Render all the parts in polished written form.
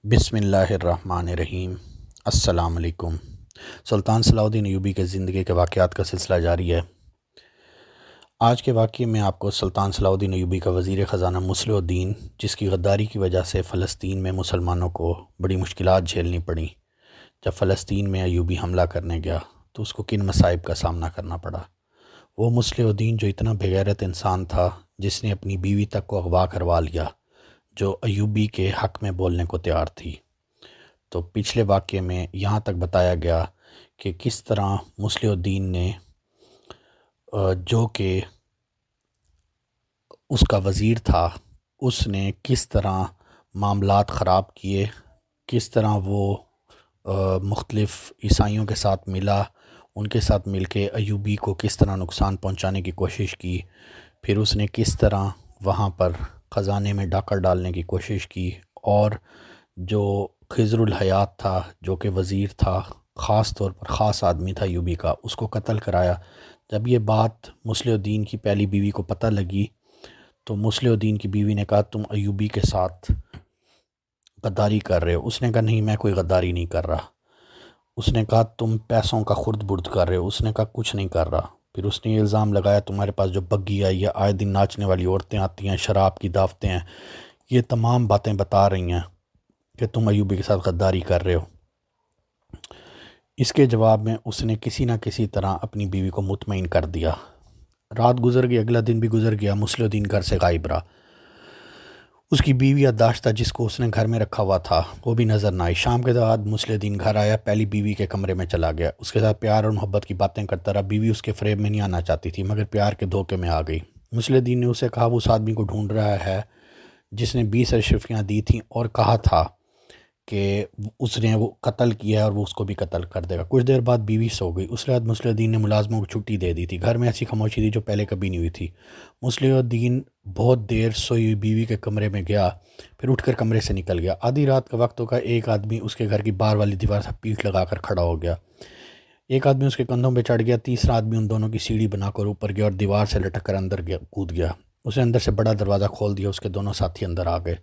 بسم اللہ الرحمن الرحیم۔ السلام علیکم۔ سلطان صلاح الدین ایوبی کے زندگی کے واقعات کا سلسلہ جاری ہے۔ آج کے واقعے میں آپ کو سلطان صلاح الدین ایوبی کا وزیر خزانہ مصلح الدین، جس کی غداری کی وجہ سے فلسطین میں مسلمانوں کو بڑی مشکلات جھیلنی پڑیں، جب فلسطین میں ایوبی حملہ کرنے گیا تو اس کو کن مصائب کا سامنا کرنا پڑا۔ وہ مصلح الدین جو اتنا بے غیرت انسان تھا، جس نے اپنی بیوی تک کو اغوا کروا لیا، جو ایوبی کے حق میں بولنے کو تیار تھی۔ تو پچھلے واقعے میں یہاں تک بتایا گیا کہ کس طرح مصلح الدین نے جو کہ اس کا وزیر تھا، اس نے کس طرح معاملات خراب کیے، کس طرح وہ مختلف عیسائیوں کے ساتھ ملا، ان کے ساتھ مل کے ایوبی کو کس طرح نقصان پہنچانے کی کوشش کی، پھر اس نے کس طرح وہاں پر خزانے میں ڈاکہ ڈالنے کی کوشش کی، اور جو خضر الحیات تھا جو کہ وزیر تھا، خاص طور پر خاص آدمی تھا ایوبی کا، اس کو قتل کرایا۔ جب یہ بات مصلح الدین کی پہلی بیوی کو پتہ لگی تو مصلح الدین کی بیوی نے کہا تم ایوبی کے ساتھ غداری کر رہے ہو۔ اس نے کہا نہیں، میں کوئی غداری نہیں کر رہا۔ اس نے کہا تم پیسوں کا خرد برد کر رہے ہو۔ اس نے کہا کچھ نہیں کر رہا۔ پھر اس نے یہ الزام لگایا تمہارے پاس جو بگی آئی ہے، آئے دن ناچنے والی عورتیں آتی ہیں، شراب کی دعوتیں ہیں، یہ تمام باتیں بتا رہی ہیں کہ تم ایوبی کے ساتھ غداری کر رہے ہو۔ اس کے جواب میں اس نے کسی نہ کسی طرح اپنی بیوی کو مطمئن کر دیا۔ رات گزر گئی، اگلا دن بھی گزر گیا، مصلح الدین گھر سے غائب رہا۔ اس کی بیوی یادداشتہ جس کو اس نے گھر میں رکھا ہوا تھا وہ بھی نظر نہ آئی۔ شام کے بعد مصلح الدین گھر آیا، پہلی بیوی کے کمرے میں چلا گیا، اس کے ساتھ پیار اور محبت کی باتیں کرتا رہا۔ بیوی اس کے فریب میں نہیں آنا چاہتی تھی، مگر پیار کے دھوکے میں آ گئی۔ مصلح الدین نے اسے کہا وہ اس آدمی کو ڈھونڈ رہا ہے جس نے 20 اشرفیاں دی تھیں اور کہا تھا کہ اس نے وہ قتل کیا ہے اور وہ اس کو بھی قتل کر دے گا۔ کچھ دیر بعد بیوی سو گئی۔ اس رات مصلح الدین نے ملازموں کو چھٹی دے دی تھی۔ گھر میں ایسی خاموشی تھی جو پہلے کبھی نہیں ہوئی تھی۔ مصلح الدین بہت دیر سوئی ہوئی بیوی کے کمرے میں گیا، پھر اٹھ کر کمرے سے نکل گیا۔ آدھی رات کا وقت ہوگا، ایک آدمی اس کے گھر کی باہر والی دیوار سے پیٹھ لگا کر کھڑا ہو گیا۔ ایک آدمی اس کے کندھوں پہ چڑھ گیا، تیسرا آدمی ان دونوں کی سیڑھی بنا کر اوپر گیا اور دیوار سے لٹک کر اندر کود گیا۔ اس نے اندر سے بڑا دروازہ کھول دیا، اس کے دونوں ساتھی اندر آ گئے۔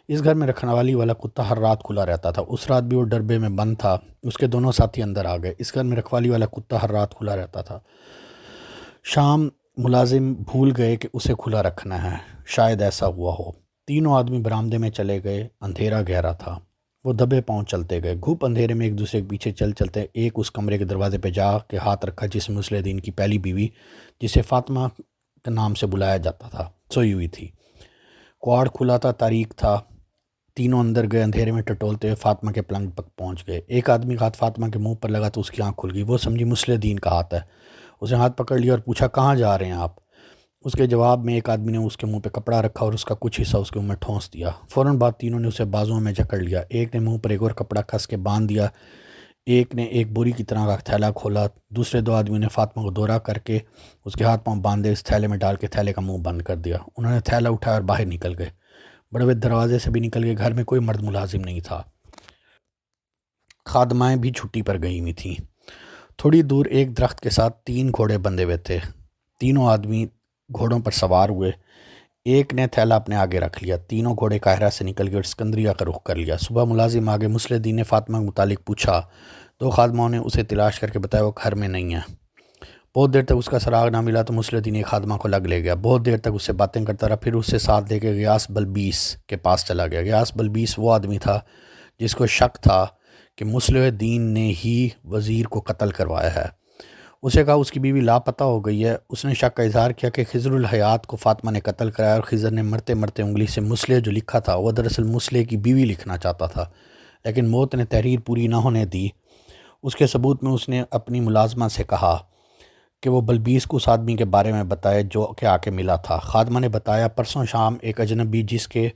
اس گھر میں رکھنے والا کتا ہر رات کھلا رہتا تھا۔ اس رات بھی وہ ڈربے میں بند تھا، اس کے دونوں ساتھی اندر آ گئے۔ اس گھر میں رکھوالی والا کتا ہر رات کھلا رہتا تھا۔ شام ملازم بھول گئے کہ اسے کھلا رکھنا ہے، شاید ایسا ہوا ہو۔ تینوں آدمی برآمدے میں چلے گئے، اندھیرا گہرا تھا۔ وہ دبے پاؤں چلتے گئے، گھوپ اندھیرے میں ایک دوسرے کے پیچھے چلتے ایک اس کمرے کے دروازے پہ جا کے ہاتھ رکھا جس میں مصلح الدین کی پہلی بیوی، جسے فاطمہ کے نام سے بلایا جاتا تھا، سوئی ہوئی تھی۔ کواڑ کھلا تھا، تاریک تھا۔ تینوں اندر گئے، اندھیرے میں ٹٹولتے ہوئے فاطمہ کے پلنگ تک پہنچ گئے۔ ایک آدمی کا ہاتھ فاطمہ کے منہ پر لگا تو اس کی آنکھ کھل گئی۔ وہ سمجھی مصلح الدین کا ہاتھ ہے۔ اس نے ہاتھ پکڑ لیا اور پوچھا کہاں جا رہے ہیں آپ؟ اس کے جواب میں ایک آدمی نے اس کے منہ پہ کپڑا رکھا اور اس کا کچھ حصہ اس کے منہ میں ٹھونس دیا۔ فوراً بعد تینوں نے اسے بازوؤں میں جکڑ لیا۔ ایک نے منہ پر ایک اور کپڑا کس کے باندھ دیا، ایک نے ایک بوری کی طرح کا تھیلا کھولا۔ دوسرے دو آدمیوں نے فاطمہ کو دورہ کر کے اس کے ہاتھ پاؤں باندھے، اس تھیلے میں ڈال کے تھیلے کا منہ بند کر دیا۔ انہوں نے تھیلا اٹھایا اور باہر نکل گئے، بڑے ہوئے دروازے سے بھی نکل گئے۔ گھر میں کوئی مرد ملازم نہیں تھا، خادمائیں بھی چھٹی پر گئی ہوئی تھیں۔ تھوڑی دور ایک درخت کے ساتھ 3 گھوڑے بندھے ہوئے تھے۔ تینوں آدمی گھوڑوں پر سوار ہوئے، ایک نے تھیلا اپنے آگے رکھ لیا۔ تینوں گھوڑے قاہرہ سے نکل گئے اور اسکندریہ کا رخ کر لیا۔ صبح ملازم آگے، مصلح الدین نے فاطمہ کے متعلق پوچھا۔ 2 خادموں نے اسے تلاش کر کے بتایا وہ گھر میں نہیں ہے۔ بہت دیر تک اس کا سراغ نہ ملا تو مصلح الدین ایک خادمہ کو لگ لے گیا، بہت دیر تک اس سے باتیں کرتا رہا، پھر اس سے ساتھ لے کے غیاث بلبیس کے پاس چلا گیا۔ غیاث بلبیس وہ آدمی تھا جس کو شک تھا کہ مصلح الدین نے ہی وزیر کو قتل کروایا ہے۔ اسے کہا اس کی بیوی لاپتہ ہو گئی ہے۔ اس نے شک کا اظہار کیا کہ خضر الحیات کو فاطمہ نے قتل کرایا اور خضر نے مرتے مرتے انگلی سے مصلح جو لکھا تھا وہ دراصل مصلح کی بیوی لکھنا چاہتا تھا، لیکن موت نے تحریر پوری نہ ہونے دی۔ اس کے ثبوت میں اس نے اپنی ملازمہ سے کہا کہ وہ بلبیس کو اس آدمی کے بارے میں بتائے جو کہ آ کے ملا تھا۔ خادمہ نے بتایا پرسوں شام ایک اجنبی جس کے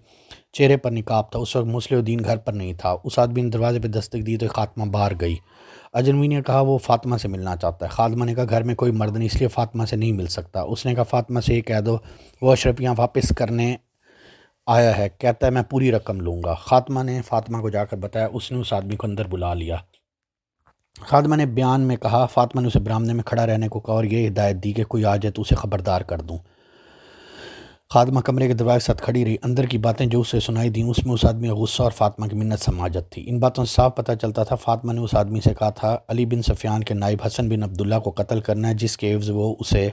چہرے پر نقاب تھا، اس وقت مصلح الدین گھر پر نہیں تھا۔ اس آدمی نے دروازے پہ دستک دی تو خاتمہ باہر گئی۔ اجنبی نے کہا وہ فاطمہ سے ملنا چاہتا ہے۔ خادمہ نے کہا گھر میں کوئی مرد نہیں، اس لیے فاطمہ سے نہیں مل سکتا۔ اس نے کہا فاطمہ سے یہ کہہ دو وہ اشرفیاں واپس کرنے آیا ہے، کہتا ہے میں پوری رقم لوں گا۔ خاتمہ نے فاطمہ کو جا کر بتایا، اس نے اس آدمی کو اندر بلا لیا۔ خادمہ نے بیان میں کہا فاطمہ نے اسے برآمدے میں کھڑا رہنے کو کہا اور یہ ہدایت دی کہ کوئی آ جائے تو اسے خبردار کر دوں۔ خادمہ کمرے کے دروازے کے ساتھ کھڑی رہی۔ اندر کی باتیں جو اسے سنائی دیں اس میں اس آدمی کا غصہ اور فاطمہ کی منت سماجت تھی۔ ان باتوں سے صاف پتہ چلتا تھا فاطمہ نے اس آدمی سے کہا تھا علی بن سفیان کے نائب حسن بن عبداللہ کو قتل کرنا ہے، جس کے عوض وہ اسے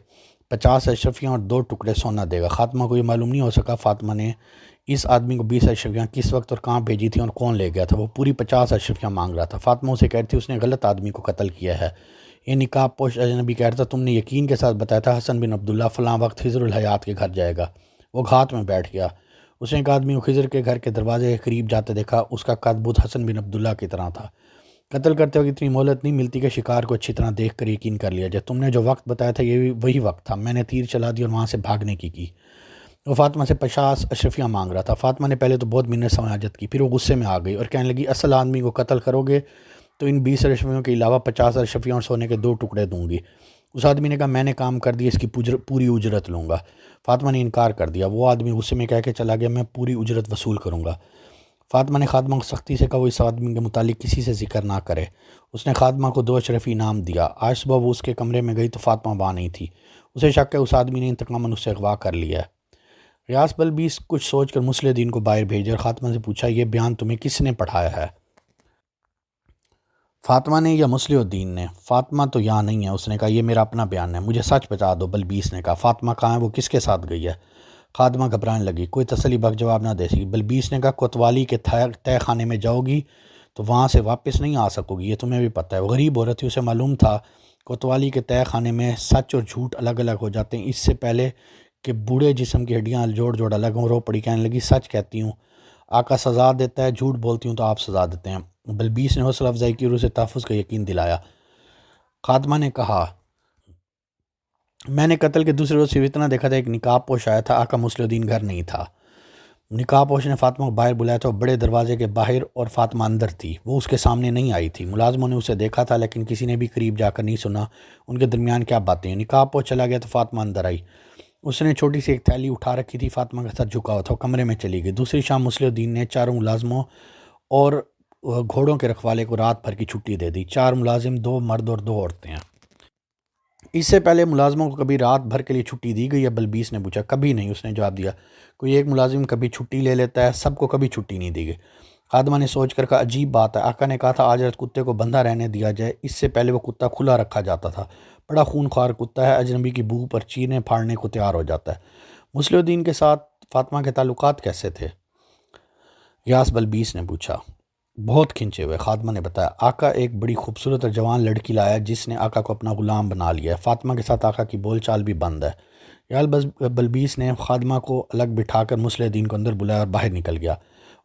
50 اشرفیاں اور 2 ٹکڑے سونا دے گا۔ خاتمہ کو یہ معلوم نہیں ہو سکا فاطمہ نے اس آدمی کو 20 اشرفیاں کس وقت اور کہاں بھیجی تھی اور کون لے گیا تھا۔ وہ پوری 50 اشرفیاں مانگ رہا تھا۔ فاطمہ اسے کہتی تھی اس نے غلط آدمی کو قتل کیا ہے۔ یہ نقاب پوش اجنبی کہہ رہا تھا تم نے یقین کے ساتھ بتایا تھا حسن بن عبداللہ فلاں وقت خضر الحیات کے گھر جائے گا۔ وہ گھات میں بیٹھ گیا۔ اس نے ایک آدمی کو خضر کے گھر کے دروازے کے قریب جاتے دیکھا۔ اس کا قد بت حسن بن عبداللہ کی طرح تھا۔ قتل کرتے وقت اتنی مہلت نہیں ملتی کہ شکار کو اچھی طرح دیکھ کر یقین کر لیا جائے۔ تم نے جو وقت بتایا تھا یہ وہی وقت تھا۔ میں نے تیر چلا دی اور وہاں سے بھاگنے کی۔ وہ فاطمہ سے 50 اشرفیاں مانگ رہا تھا۔ فاطمہ نے پہلے تو بہت منت سماجت کی، پھر وہ غصے میں آ گئی اور کہنے لگی اصل آدمی کو قتل کرو گے تو ان 20 اشرفیوں کے علاوہ 50 اشرفیاں اور سونے کے 2 ٹکڑے دوں گی۔ اس آدمی نے کہا میں نے کام کر دیا، اس کی پوری اجرت لوں گا۔ فاطمہ نے انکار کر دیا۔ وہ آدمی غصے میں کہہ کے چلا گیا میں پوری اجرت وصول کروں گا۔ فاطمہ نے خادمہ کو سختی سے کہا وہ اس آدمی کے متعلق کسی سے ذکر نہ کرے۔ اس نے خادمہ کو 2 اشرفی انعام دیا۔ آج صبح وہ اس کے کمرے میں گئی تو فاطمہ وہاں نہیں تھی۔ اسے شک ہے اس آدمی نے انتقاماً اس سے اغوا کر لیا ہے۔ ریاض بلبیس کچھ سوچ کر مسلح الدین کو باہر بھیجا اور خاتمہ سے پوچھا یہ بیان تمہیں کس نے پڑھایا ہے؟ فاطمہ نے یا مسلح الدین نے؟ فاطمہ تو یہاں نہیں ہے۔ اس نے کہا یہ میرا اپنا بیان ہے، مجھے سچ بتا دو۔ بلبیس نے کہا فاطمہ کہاں ہے، وہ کس کے ساتھ گئی ہے؟ خاتمہ گھبرانے لگی، کوئی تسلی بخش جواب نہ دے سکی۔ بلبیس نے کہا کوتوالی کے تہہ خانے میں جاؤ گی تو وہاں سے واپس نہیں آ سکو گی، یہ تمہیں بھی پتہ ہے۔ وہ غریب عورت تھی، اسے معلوم تھا کوتوالی کے تہہ خانے میں سچ اور جھوٹ الگ الگ ہو جاتے ہیں۔ اس سے پہلے کہ بوڑھے جسم کی ہڈیاں جوڑ الگ ہوں، رو پڑی، کہنے لگی سچ کہتی ہوں آقا سزا دیتا ہے، جھوٹ بولتی ہوں تو آپ سزا دیتے ہیں۔ بلبیس نے حوصلہ افزائی کی اور اسے تحفظ کا یقین دلایا۔ خاتمہ نے کہا میں نے قتل کے دوسرے روز صرف اتنا دیکھا تھا ایک نقاب پوش آیا تھا، آقا مسلح الدین گھر نہیں تھا۔ نقاب پوش نے فاطمہ کو باہر بلایا تھا، وہ بڑے دروازے کے باہر اور فاطمہ اندر تھی۔ وہ اس کے سامنے نہیں آئی تھی۔ ملازموں نے اسے دیکھا تھا لیکن کسی نے بھی قریب جا کر نہیں سنا ان کے درمیان کیا باتیں ہیں۔ نقاب پوش چلا گیا تو فاطمہ اندر آئی۔ اس نے چھوٹی سی ایک تھیلی اٹھا رکھی تھی، فاطمہ کا سر جھکا ہوا تھا، وہ کمرے میں چلی گئی۔ دوسری شام مسلح الدین نے 4 ملازموں اور گھوڑوں کے رکھوالے کو رات بھر کی چھٹی دے دی۔ 4 ملازم، 2 مرد اور 2 عورتیں ہیں۔ اس سے پہلے ملازموں کو کبھی رات بھر کے لیے چھٹی دی گئی ہے؟ بلبیس نے پوچھا۔ کبھی نہیں، اس نے جواب دیا۔ کوئی ایک ملازم کبھی چھٹی لے لیتا ہے، سب کو کبھی چھٹی نہیں دی گئی۔ خادمہ نے سوچ کر کہا عجیب بات ہے، آقا نے کہا تھا آج رات کتے کو بندھا رہنے دیا جائے، اس سے پہلے وہ کتا کھلا رکھا جاتا تھا، بڑا خون خوار کتا ہے، اجنبی کی بو پر چیرنے پھاڑنے کو تیار ہو جاتا ہے۔ مسلح الدین کے ساتھ فاطمہ کے تعلقات کیسے تھے؟ غیاث بلبیس نے پوچھا۔ بہت کھنچے ہوئے، خادمہ نے بتایا۔ آقا ایک بڑی خوبصورت اور جوان لڑکی لایا جس نے آقا کو اپنا غلام بنا لیا ہے۔ فاطمہ کے ساتھ آقا کی بول چال بھی بند ہے۔ بلبیس نے خادمہ کو الگ بٹھا کر مسلح الدین کو اندر بلایا اور باہر نکل گیا۔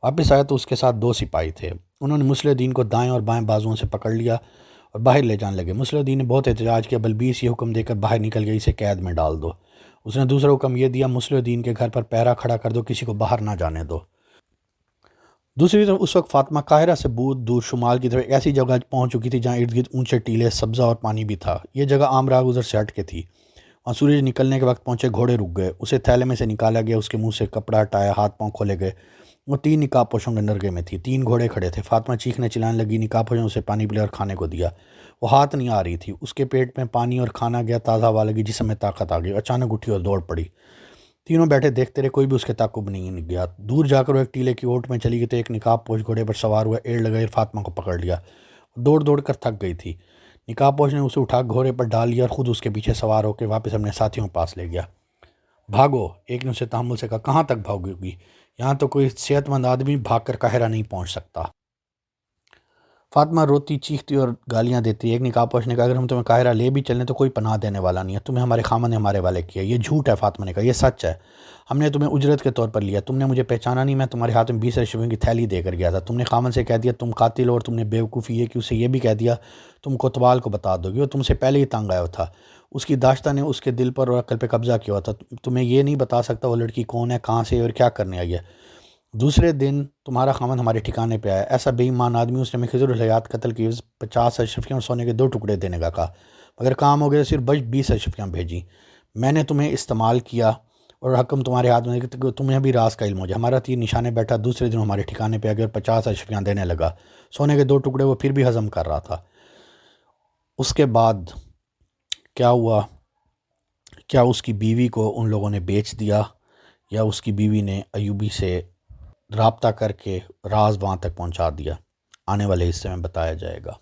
واپس آیا تو اس کے ساتھ 2 سپاہی تھے۔ انہوں نے مسلح الدین کو دائیں اور بائیں بازوؤں سے پکڑ لیا اور باہر لے جانے لگے۔ مسلح الدین نے بہت احتجاج کیا۔ بلبیس یہ حکم دے کر باہر نکل گیا اسے قید میں ڈال دو۔ اس نے دوسرا حکم یہ دیا مسلح الدین کے گھر پر پہرا کھڑا کر دو، کسی کو باہر نہ جانے دو۔ دوسری طرف اس وقت فاطمہ قاہرہ سے بہت دور شمال کی طرف ایک ایسی جگہ پہنچ چکی تھی جہاں ارد گرد اونچے ٹیلے، سبزہ اور پانی بھی تھا۔ یہ جگہ عام راہ گزر سے ہٹ کے تھی۔ وہاں سورج نکلنے کے وقت پہنچے، گھوڑے رک گئے، اسے تھیلے میں سے نکالا گیا، اس کے منہ سے کپڑا ہٹایا، ہاتھ پاؤں کھولے گئے۔ وہ 3 نقاب پوشوں کے نرگے میں تھی، 3 گھوڑے کھڑے تھے۔ فاطمہ چیخنے چلانے لگی، نقاب پوشوں نے اسے پانی پلایا اور کھانے کو دیا۔ وہ ہاتھ نہیں آ رہی تھی، اس کے پیٹ میں پانی اور کھانا گیا، تازہ ہوا لگی، جسم میں طاقت آ گئی، اچانک اٹھی اور دوڑ پڑی۔ تینوں بیٹھے دیکھتے رہے، کوئی بھی اس کے تعاقب نہیں گیا۔ دور جا کر وہ ایک ٹیلے کی اوٹ میں چلی گئی تو ایک نقاب پوش گھوڑے پر سوار ہوا، ایڑ لگائی اور فاطمہ کو پکڑ لیا۔ دوڑ دوڑ کر تھک گئی تھی۔ نقاب پوش نے اسے اٹھا گھوڑے پر ڈال لیا اور خود اس کے پیچھے سوار ہو کے واپس اپنے ساتھیوں کے پاس لے گیا۔ بھاگو، ایک نے اسے تحمل سے کہا، کہاں تک بھاگو گی؟ یہاں تو کوئی صحت مند آدمی بھاگ کر قاہرہ نہیں پہنچ سکتا۔ فاطمہ روتی چیختی اور گالیاں دیتی۔ ایک نقاب پوش نے کہا اگر ہم تمہیں قاہرہ لے بھی چلیں تو کوئی پناہ دینے والا نہیں ہے، تمہیں ہمارے خامن نے ہمارے والے کیا۔ یہ جھوٹ ہے، فاطمہ نے کہا، یہ سچ ہے، ہم نے تمہیں اجرت کے طور پر لیا، تم نے مجھے پہچانا نہیں، میں تمہارے ہاتھ میں 20 اشرفیوں کی تھیلی دے کر گیا تھا، تم نے خامن سے کہہ دیا تم قاتل ہو، اور تم نے بیوقوفی یہ کہ اسے یہ بھی کہہ دیا تم کوتوال کو بتا دو گی، وہ تم سے پہلے ہی تنگ آیا تھا، اس کی داشتہ نے اس کے دل پر اور عقل پہ قبضہ کیا ہوا تھا، تمہیں یہ نہیں بتا سکتا وہ لڑکی کون ہے، کہاں سے اور کیا کرنے آئی ہے۔ دوسرے دن تمہارا خامن ہمارے ٹھکانے پہ آیا، ایسا بے ایمان آدمی، اس نے ہمیں خضر الحیات قتل کی 50 اشرفیاں اور سونے کے 2 ٹکڑے دینے کا کہا، مگر کام ہو گیا، صرف 20 اشرفیاں بھیجی، میں نے تمہیں استعمال کیا اور حکم تمہارے ہاتھ میں کہ تمہیں بھی راز کا علم ہو جائے، ہمارا تیر نشانے بیٹھا، دوسرے دن ہمارے ٹھکانے پہ آ گیا اور 50 اشرفیاں دینے لگا، سونے کے 2 ٹکڑے وہ پھر بھی ہضم کر رہا تھا۔ اس کے بعد کیا ہوا؟ کیا اس کی بیوی کو ان لوگوں نے بیچ دیا یا اس کی بیوی نے ایوبی سے رابطہ کر کے راز وہاں تک پہنچا دیا، آنے والے حصے میں بتایا جائے گا۔